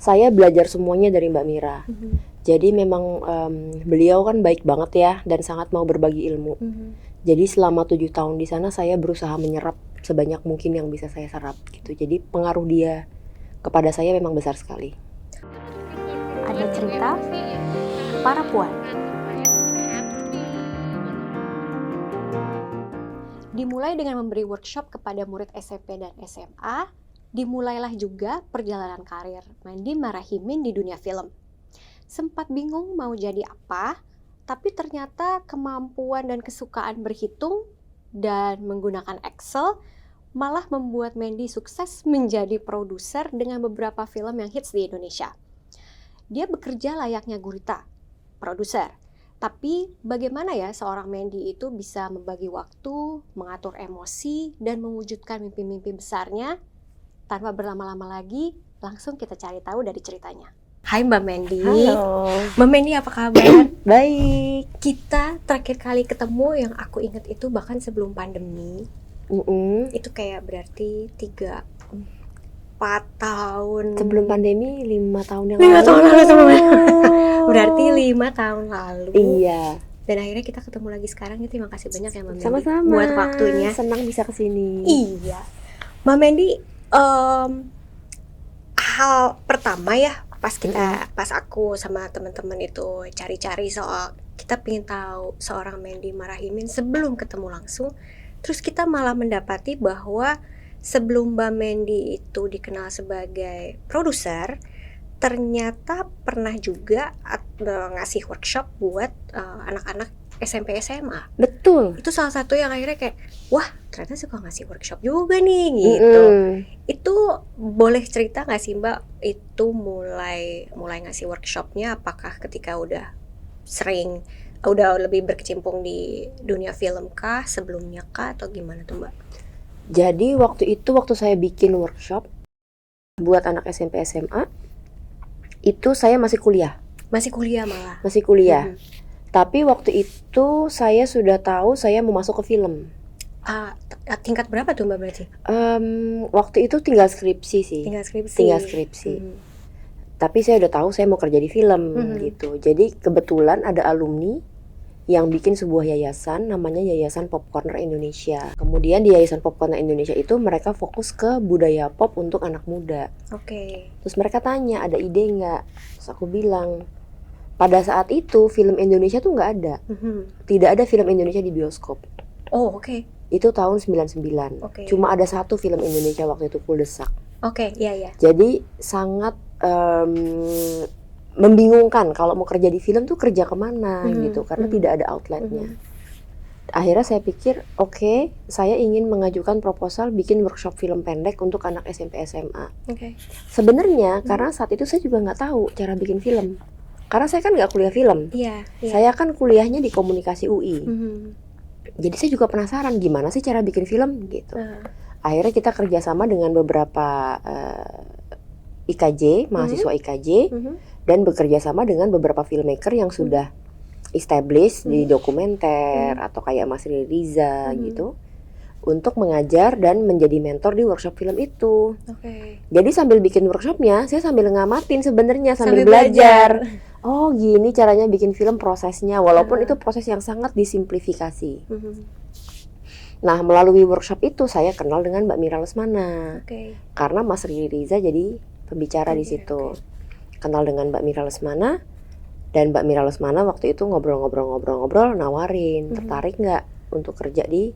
saya belajar semuanya dari Mbak Mira. Jadi memang beliau kan baik banget ya dan sangat mau berbagi ilmu. Jadi selama 7 tahun di sana saya berusaha menyerap sebanyak mungkin yang bisa saya serap gitu. Jadi pengaruh dia kepada saya memang besar sekali. Ada cerita para puan. Dimulai dengan memberi workshop kepada murid SMP dan SMA, dimulailah juga perjalanan karir Mandy Marahimin di dunia film. Sempat bingung mau jadi apa, tapi ternyata kemampuan dan kesukaan berhitung dan menggunakan Excel malah membuat Mandy sukses menjadi produser dengan beberapa film yang hits di Indonesia. Dia bekerja layaknya gurita, produser. Tapi bagaimana ya seorang Mandy itu bisa membagi waktu, mengatur emosi, dan mewujudkan mimpi-mimpi besarnya? Tanpa berlama-lama lagi, langsung kita cari tahu dari ceritanya. Hai Mbak Mandy. Halo. Mbak Mandy apa kabar? Baik. Kita terakhir kali ketemu yang aku ingat itu bahkan sebelum pandemi. Itu kayak berarti 4 tahun. Sebelum pandemi 5 tahun yang 5 lalu. tahun lalu. Berarti 5 tahun lalu. Iya. Dan akhirnya kita ketemu lagi sekarang. Terima kasih banyak ya Mbak Mandy. Sama-sama. Buat waktunya. Senang bisa kesini. Iya. Mbak Mandy, hal pertama ya pas aku sama teman-teman itu cari-cari soal, kita pengen tahu seorang Mandy Marahimin sebelum ketemu langsung. Terus kita malah mendapati bahwa sebelum Mbak Mandy itu dikenal sebagai produser, ternyata pernah juga ngasih workshop buat anak-anak SMP SMA. Betul. Itu salah satu yang akhirnya kayak, wah ternyata suka ngasih workshop juga nih gitu. Itu boleh cerita nggak sih Mbak, itu mulai ngasih workshopnya apakah ketika udah lebih berkecimpung di dunia film kah, sebelumnya kah, atau gimana tuh Mbak? Jadi waktu saya bikin workshop buat anak SMP SMA, itu saya masih kuliah. Masih kuliah malah? Masih kuliah. Tapi waktu itu saya sudah tahu saya mau masuk ke film. Tingkat berapa tuh Mbak berarti? Waktu itu tinggal skripsi sih. Tinggal skripsi. Tapi saya udah tahu saya mau kerja di film gitu. Jadi kebetulan ada alumni yang bikin sebuah yayasan namanya Yayasan Popcorner Indonesia. Kemudian di Yayasan Popcorner Indonesia itu mereka fokus ke budaya pop untuk anak muda. Oke. Terus mereka tanya, ada ide nggak? Terus aku bilang, pada saat itu film Indonesia tuh nggak ada. Tidak ada film Indonesia di bioskop. Oh oke. Itu tahun 99. Cuma ada satu film Indonesia waktu itu, Kuldesak. Oke, iya. Jadi sangat membingungkan kalau mau kerja di film tuh kerja kemana gitu, karena tidak ada outletnya. Akhirnya saya pikir, oke, saya ingin mengajukan proposal bikin workshop film pendek untuk anak SMP SMA. Sebenarnya karena saat itu saya juga nggak tahu cara bikin film, karena saya kan nggak kuliah film. Saya kan kuliahnya di komunikasi UI. Jadi saya juga penasaran gimana sih cara bikin film gitu. Akhirnya kita kerjasama dengan beberapa IKJ, mahasiswa IKJ, dan bekerja sama dengan beberapa filmmaker yang sudah established di dokumenter atau kayak Mas Riri Riza gitu, untuk mengajar dan menjadi mentor di workshop film itu. Jadi sambil bikin workshopnya, saya sambil ngamatin sebenarnya, sambil belajar. Oh gini caranya bikin film, prosesnya, walaupun itu proses yang sangat disimplifikasi. Nah melalui workshop itu saya kenal dengan Mbak Mira Lesmana, karena Mas Riri Riza jadi pembicara di situ. Kenal dengan Mbak Mira Lesmana, dan Mbak Mira Lesmana waktu itu ngobrol nawarin, tertarik nggak untuk kerja di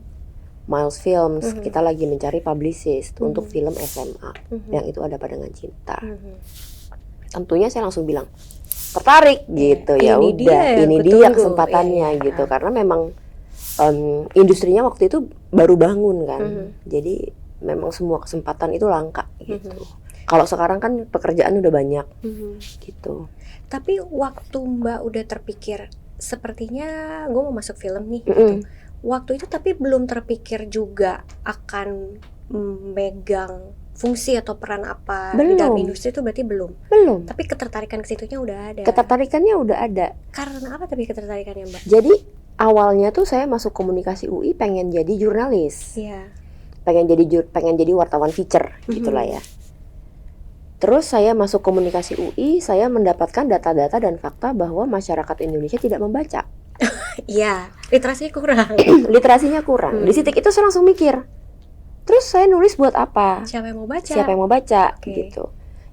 Miles Films. Kita lagi mencari publicist untuk film SMA yang itu ada Padangan Cinta. Tentunya saya langsung bilang tertarik gitu. Ya udah, ini dia kesempatannya gitu, karena memang industrinya waktu itu baru bangun kan. Jadi memang semua kesempatan itu langka gitu. Kalau sekarang kan pekerjaan udah banyak gitu. Tapi waktu Mbak udah terpikir sepertinya gue mau masuk film nih gitu. Waktu itu tapi belum terpikir juga akan megang fungsi atau peran apa di dalam industri itu, berarti belum. Tapi ketertarikan ke situnya udah ada. Ketertarikannya udah ada. Karena apa tapi ketertarikannya Mbak? Jadi awalnya tuh saya masuk komunikasi UI pengen jadi jurnalis. Pengen jadi wartawan feature gitulah ya. Terus saya masuk komunikasi UI, saya mendapatkan data-data dan fakta bahwa masyarakat Indonesia tidak membaca. Iya, literasinya kurang. Literasinya kurang. Di titik itu saya langsung mikir, terus saya nulis buat apa? Siapa yang mau baca? Siapa yang mau baca? Oke. Gitu.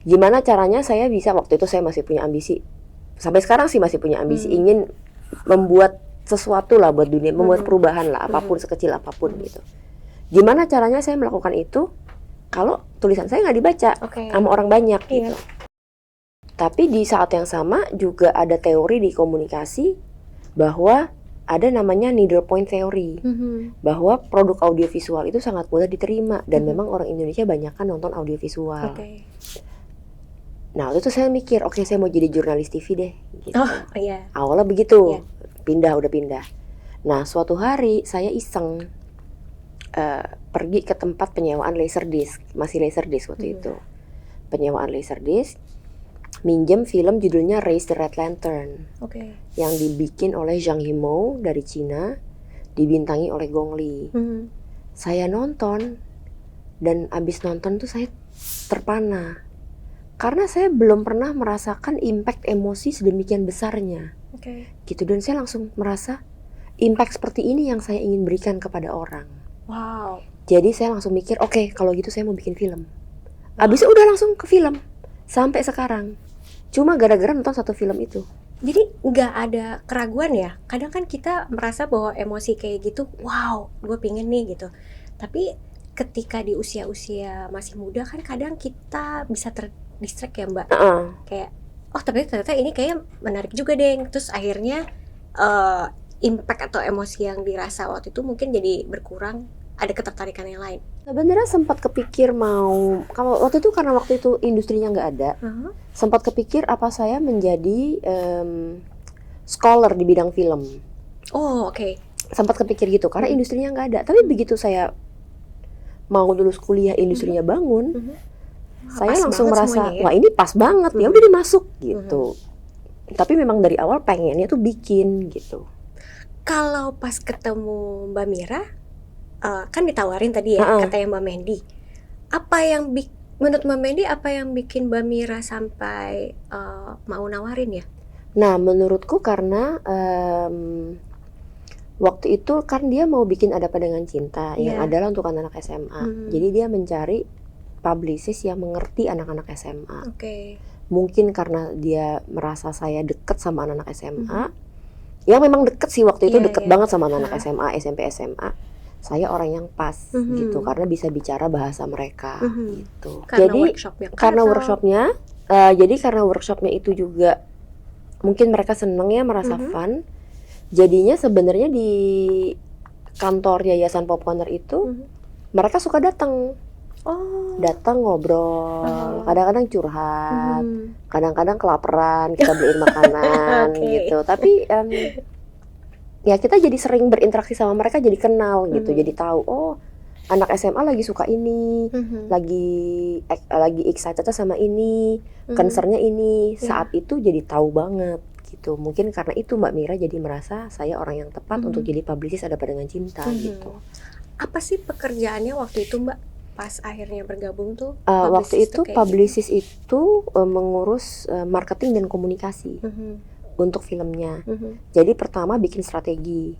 Gimana caranya saya bisa, waktu itu saya masih punya ambisi, sampai sekarang sih masih punya ambisi, ingin membuat sesuatu lah buat dunia, membuat perubahan lah, apapun sekecil apapun gitu. Gimana caranya saya melakukan itu kalau tulisan saya nggak dibaca Oke. sama orang banyak Iya. gitu. Tapi di saat yang sama juga ada teori di komunikasi bahwa ada namanya needle point theory, bahwa produk audiovisual itu sangat mudah diterima dan memang orang Indonesia banyak kan nonton audiovisual. Oke. Nah waktu itu saya mikir, oke, saya mau jadi jurnalis TV deh gitu. Oh iya. Awalnya begitu, Iya. udah pindah. Nah suatu hari saya iseng pergi ke tempat penyewaan laserdisc, masih laserdisc waktu itu, penyewaan laserdisc, minjem film judulnya Raise the Red Lantern, Oke. yang dibikin oleh Zhang Yimou dari Cina, dibintangi oleh Gong Li. Saya nonton, dan abis nonton tuh saya terpana, karena saya belum pernah merasakan impact emosi sedemikian besarnya, Oke. gitu. Dan saya langsung merasa impact seperti ini yang saya ingin berikan kepada orang. Wow. Jadi saya langsung mikir, oke, kalau gitu saya mau bikin film. Abis itu udah langsung ke film, sampai sekarang. Cuma gara-gara nonton satu film itu. Jadi nggak ada keraguan ya. Kadang kan kita merasa bahwa emosi kayak gitu, wow, gue pengen nih gitu. Tapi ketika di usia-usia masih muda kan kadang kita bisa terdistract ya Mbak. Kayak, oh tapi ternyata ini kayak menarik juga deh. Terus akhirnya impact atau emosi yang dirasa waktu itu mungkin jadi berkurang. Ada ketertarikan yang lain. Sebenarnya sempat kepikir mau, kalau waktu itu industrinya nggak ada, sempat kepikir apa saya menjadi scholar di bidang film. Oh oke. Sempat kepikir gitu karena industrinya nggak ada. Tapi begitu saya mau lulus kuliah, industrinya bangun, saya Pas langsung banget merasa, semuanya ya. wah ini pas banget, ya udah dimasuk gitu. Tapi memang dari awal pengennya tuh bikin gitu. Kalau pas ketemu Mbak Mira, kan ditawarin tadi ya, katanya Mbak Mendy. Apa yang menurut Mbak Mendy, apa yang bikin Mbak Mira sampai mau nawarin ya? Nah, menurutku karena waktu itu kan dia mau bikin Ada Apa Dengan Cinta, yang adalah untuk anak-anak SMA. Jadi dia mencari publicist yang mengerti anak-anak SMA. Oke. Mungkin karena dia merasa saya deket sama anak-anak SMA. Ya memang deket sih waktu itu, deket banget sama anak-anak SMA, SMP, SMA. Saya orang yang pas gitu, karena bisa bicara bahasa mereka gitu. Karena workshopnya itu juga mungkin mereka seneng ya, merasa fun. Jadinya sebenarnya di kantor Yayasan Popcorner itu mereka suka datang ngobrol, kadang-kadang curhat, kadang-kadang kelaparan, kita beliin makanan gitu. Tapi ya kita jadi sering berinteraksi sama mereka, jadi kenal gitu, jadi tahu, oh anak SMA lagi suka ini, lagi excited sama ini, concernnya ini, saat itu jadi tahu banget gitu. Mungkin karena itu Mbak Mira jadi merasa saya orang yang tepat untuk jadi publicist Ada Apa Dengan Cinta gitu. Apa sih pekerjaannya waktu itu Mbak pas akhirnya bergabung tuh? Waktu itu publicist itu mengurus marketing dan komunikasi untuk filmnya. Jadi pertama bikin strategi.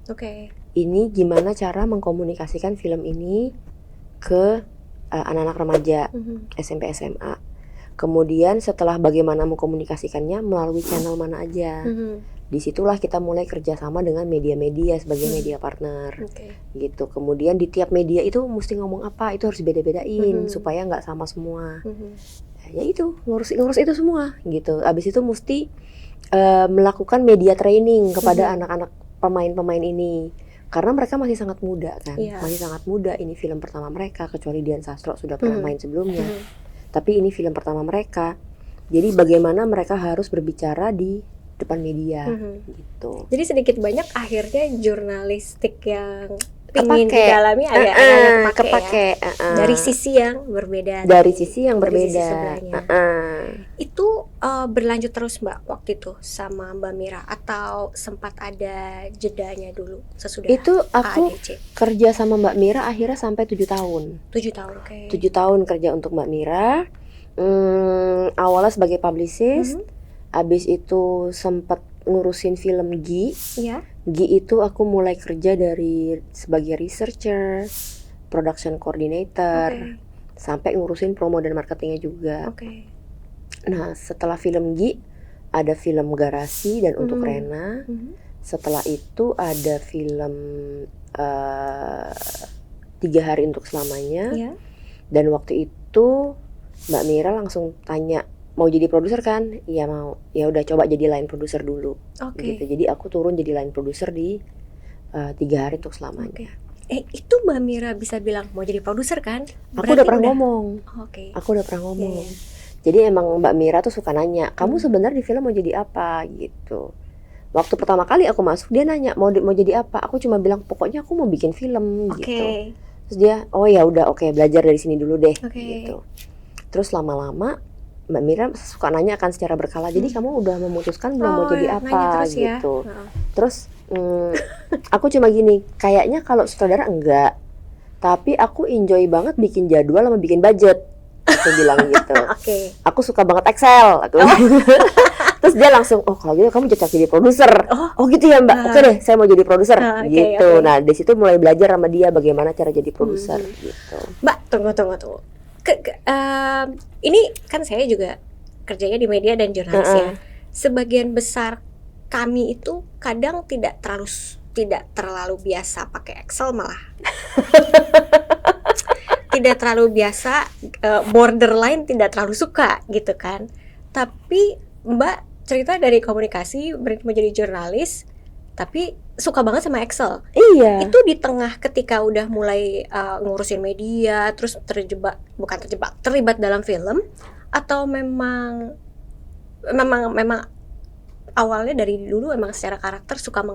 Ini gimana cara mengkomunikasikan film ini ke anak-anak remaja, SMP, SMA. Kemudian setelah bagaimana mengkomunikasikannya, melalui channel mana aja. Disitulah kita mulai kerjasama dengan media-media sebagai media partner, gitu. Kemudian di tiap media itu mesti ngomong apa, itu harus beda-bedain supaya nggak sama semua. Ya itu ngurus itu semua, gitu. Abis itu mesti melakukan media training kepada anak-anak pemain-pemain ini, karena mereka masih sangat muda kan, masih sangat muda. Ini film pertama mereka, kecuali Dian Sastro sudah pernah main sebelumnya, tapi ini film pertama mereka. Jadi bagaimana mereka harus berbicara di depan media, gitu. Jadi sedikit banyak akhirnya jurnalistik yang ingin didalami agak kepake ya? Dari sisi yang berbeda. Dari sisi yang berbeda. Sisi sebelahnya. Itu berlanjut terus Mbak waktu itu sama Mbak Mira, atau sempat ada jedanya dulu sesudah itu aku AADC? Kerja sama Mbak Mira akhirnya sampai 7 tahun. 7 tahun, oke. 7 tahun kerja untuk Mbak Mira. Awalnya sebagai publicist, abis itu sempat ngurusin film Gi. Iya. Gi itu aku mulai kerja dari sebagai researcher, production coordinator, sampai ngurusin promo dan marketingnya juga. Nah, setelah film Gi, ada film Garasi dan Untuk Rena. Setelah itu ada film 3 Hari Untuk Selamanya. Iya. Dan waktu itu Mbak Mira langsung tanya, mau jadi produser kan? Iya mau. Ya udah coba jadi line producer dulu. Gitu. Jadi aku turun jadi line producer di 3 Hari Untuk Selamanya. Itu Mbak Mira bisa bilang mau jadi produser kan? Aku udah pernah ngomong. Aku udah pernah ngomong. Jadi emang Mbak Mira tuh suka nanya, kamu sebenarnya di film mau jadi apa gitu. Waktu pertama kali aku masuk dia nanya mau jadi apa. Aku cuma bilang pokoknya aku mau bikin film gitu. Terus dia, oh ya udah oke, belajar dari sini dulu deh gitu. Terus lama-lama Mbak Mira suka nanya kan secara berkala. Jadi kamu udah memutuskan belum mau jadi apa gitu. Terus aku cuma gini, kayaknya kalau sutradara enggak. Tapi aku enjoy banget bikin jadwal sama bikin budget. Aku bilang gitu. Aku suka banget Excel. Terus dia langsung, oh kalau gitu kamu jadi produser. Oh gitu ya Mbak. Oke deh, saya mau jadi produser gitu. Nah di situ mulai belajar sama dia bagaimana cara jadi produser gitu. Mbak, tunggu. Ini kan saya juga kerjanya di media dan jurnalis ya. Sebagian besar kami itu kadang tidak terlalu biasa pakai Excel malah. Tidak terlalu biasa, borderline tidak terlalu suka gitu kan. Tapi Mbak cerita dari komunikasi menjadi jurnalis, tapi suka banget sama Excel. Iya. Itu di tengah ketika udah mulai ngurusin media, terus terlibat dalam film, atau memang awalnya dari dulu emang secara karakter suka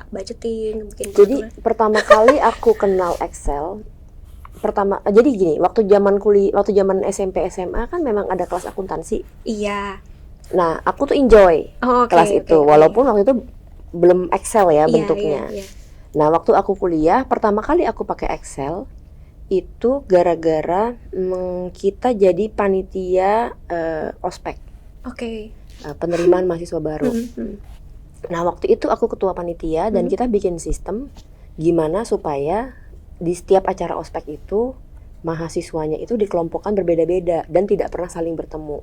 budgeting, bikin. Jadi pertama kali aku kenal Excel. Jadi gini, waktu zaman SMP SMA kan memang ada kelas akuntansi. Iya. Nah, aku tuh enjoy kelas itu, walaupun waktu itu belum Excel ya bentuknya. Iya. Nah, waktu aku kuliah, pertama kali aku pakai Excel itu gara-gara kita jadi panitia ospek. Penerimaan mahasiswa baru. Nah, waktu itu aku ketua panitia dan kita bikin sistem gimana supaya di setiap acara ospek itu mahasiswanya itu dikelompokkan berbeda-beda dan tidak pernah saling bertemu.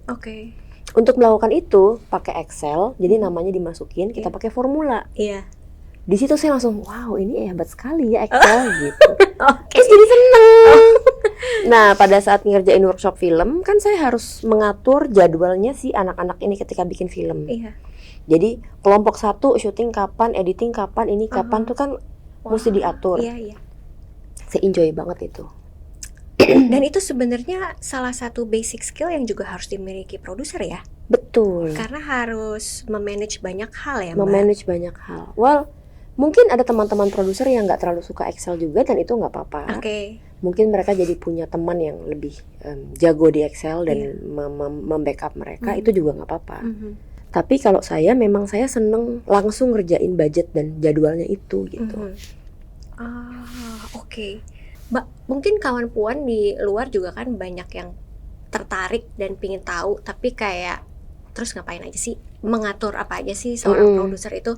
Untuk melakukan itu pakai Excel, jadi namanya dimasukin, kita pakai formula. Di situ saya langsung, wow ini hebat sekali ya Excel gitu. Terus jadi seneng. Nah pada saat ngerjain workshop film kan saya harus mengatur jadwalnya si anak-anak ini ketika bikin film. Jadi kelompok 1 syuting kapan, editing kapan, ini kapan tuh kan mesti diatur. Saya enjoy banget itu. Dan itu sebenarnya salah satu basic skill yang juga harus dimiliki produser ya. Betul. Karena harus memanage banyak hal ya Mbak. Memanage banyak hal. Well, mungkin ada teman-teman produser yang nggak terlalu suka Excel juga dan itu nggak apa-apa. Mungkin mereka jadi punya teman yang lebih jago di Excel dan membackup mereka, itu juga nggak apa-apa. Tapi kalau saya memang saya seneng langsung ngerjain budget dan jadwalnya itu gitu. Mbak, mungkin kawan puan di luar juga kan banyak yang tertarik dan pingin tahu, tapi kayak terus ngapain aja sih, mengatur apa aja sih seorang produser itu.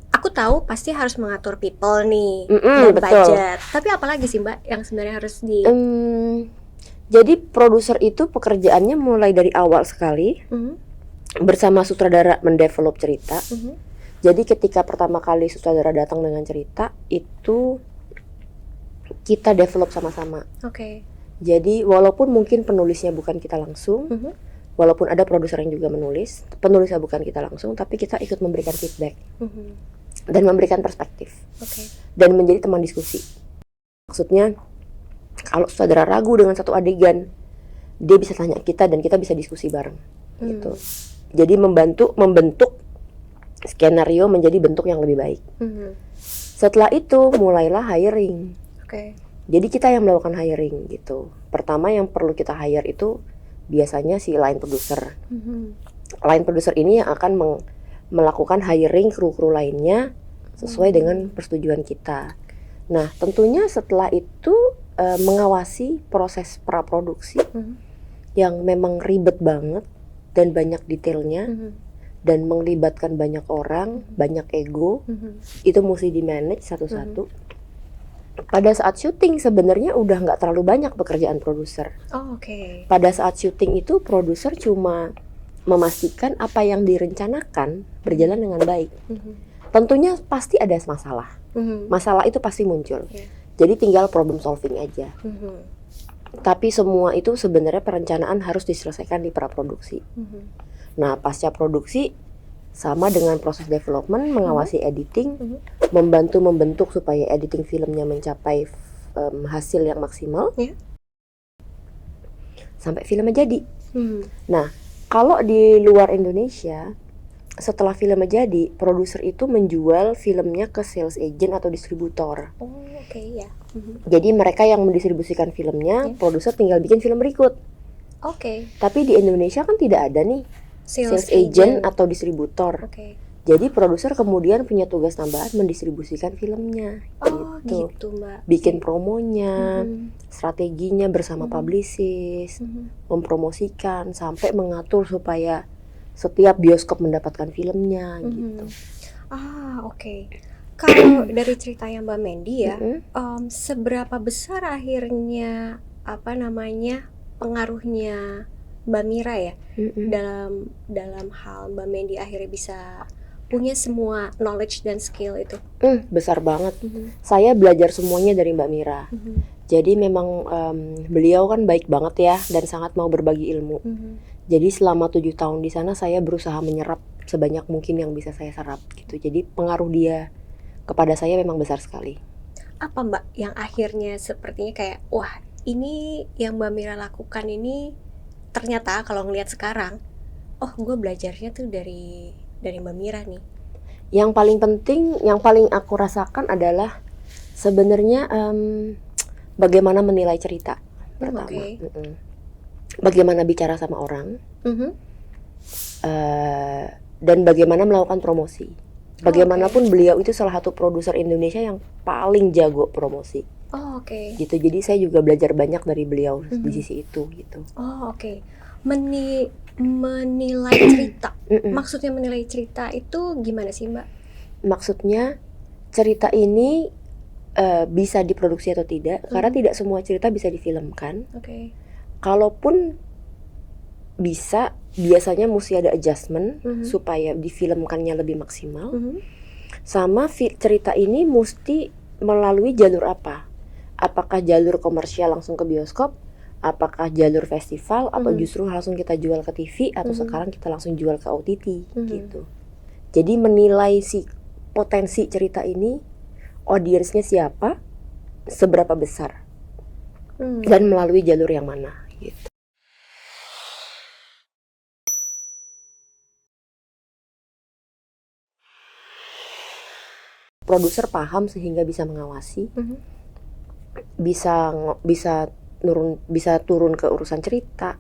Aku tahu pasti harus mengatur people nih dan budget. Tapi apalagi sih Mbak yang sebenarnya harus di jadi produser itu pekerjaannya mulai dari awal sekali bersama sutradara mendevelop cerita. Jadi ketika pertama kali sutradara datang dengan cerita itu kita develop sama-sama. Jadi walaupun mungkin penulisnya bukan kita langsung, walaupun ada produser yang juga menulis, penulisnya bukan kita langsung, tapi kita ikut memberikan feedback dan memberikan perspektif dan menjadi teman diskusi. Maksudnya kalau sutradara ragu dengan satu adegan, dia bisa tanya kita dan kita bisa diskusi bareng gitu. Jadi membentuk skenario menjadi bentuk yang lebih baik. Setelah itu mulailah hiring. Jadi kita yang melakukan hiring gitu. Pertama yang perlu kita hire itu biasanya si line producer. Line producer ini yang akan melakukan hiring kru-kru lainnya sesuai dengan persetujuan kita. Nah tentunya setelah itu mengawasi proses praproduksi. yang memang ribet banget dan banyak detailnya dan melibatkan banyak orang, banyak ego, itu mesti di-manage satu-satu. Pada saat syuting sebenarnya udah nggak terlalu banyak pekerjaan produser. Oh, oke. Pada saat syuting itu produser cuma memastikan apa yang direncanakan berjalan dengan baik. Tentunya pasti ada masalah. Masalah itu pasti muncul. Yeah. Jadi tinggal problem solving aja. Tapi semua itu sebenarnya perencanaan harus diselesaikan di praproduksi. Nah, pasca produksi sama dengan proses development, mengawasi editing, membantu membentuk supaya editing filmnya mencapai hasil yang maksimal, Yeah. sampai filmnya jadi. Nah, kalau di luar Indonesia, setelah filmnya jadi, produser itu menjual filmnya ke sales agent atau distributor. Oh, oke, ya. Jadi mereka yang mendistribusikan filmnya, produser tinggal bikin film berikut. Oke. Tapi di Indonesia kan tidak ada nih sales agent atau distributor. Oke. Jadi produser kemudian punya tugas tambahan mendistribusikan filmnya. Oh, gitu, Mbak. Bikin promonya, strateginya bersama publicist, mempromosikan sampai mengatur supaya setiap bioskop mendapatkan filmnya gitu. Ah, oke. Kalau dari ceritanya Mbak Mandy ya, seberapa besar akhirnya pengaruhnya Mbak Mira ya dalam hal Mbak Mandy akhirnya bisa punya semua knowledge dan skill itu? Besar banget. Saya belajar semuanya dari Mbak Mira. Jadi memang beliau kan baik banget ya dan sangat mau berbagi ilmu. Jadi selama 7 tahun di sana saya berusaha menyerap sebanyak mungkin yang bisa saya serap gitu. Jadi pengaruh dia kepada saya memang besar sekali. Apa Mbak yang akhirnya sepertinya kayak, wah ini yang Mbak Mira lakukan ini ternyata kalau ngelihat sekarang, oh gue belajarnya tuh dari Mbak Mira nih. Yang paling penting, yang paling aku rasakan adalah sebenarnya bagaimana menilai cerita pertama. Bagaimana bicara sama orang, dan bagaimana melakukan promosi. Bagaimanapun beliau itu salah satu produser Indonesia yang paling jago promosi. Oh, oke. Gitu. Jadi saya juga belajar banyak dari beliau di sisi itu gitu. Oh, oke. Menilai cerita. Maksudnya menilai cerita itu gimana sih, Mbak? Maksudnya cerita ini bisa diproduksi atau tidak, karena tidak semua cerita bisa difilmkan. Oke. Kalaupun bisa, biasanya mesti ada adjustment supaya difilmkannya lebih maksimal. Sama cerita ini mesti melalui jalur apa? Apakah jalur komersial langsung ke bioskop? Apakah jalur festival? Atau justru langsung kita jual ke TV? Atau sekarang kita langsung jual ke OTT gitu. Jadi menilai si potensi cerita ini, audiensnya siapa, seberapa besar, dan melalui jalur yang mana gitu. Produser paham sehingga bisa mengawasi, bisa turun ke urusan cerita,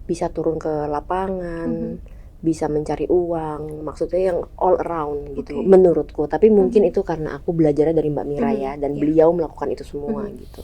bisa turun ke lapangan, bisa mencari uang, maksudnya yang all around gitu, menurutku. Tapi mungkin itu karena aku belajarnya dari Mbak Mira ya, dan beliau melakukan itu semua gitu.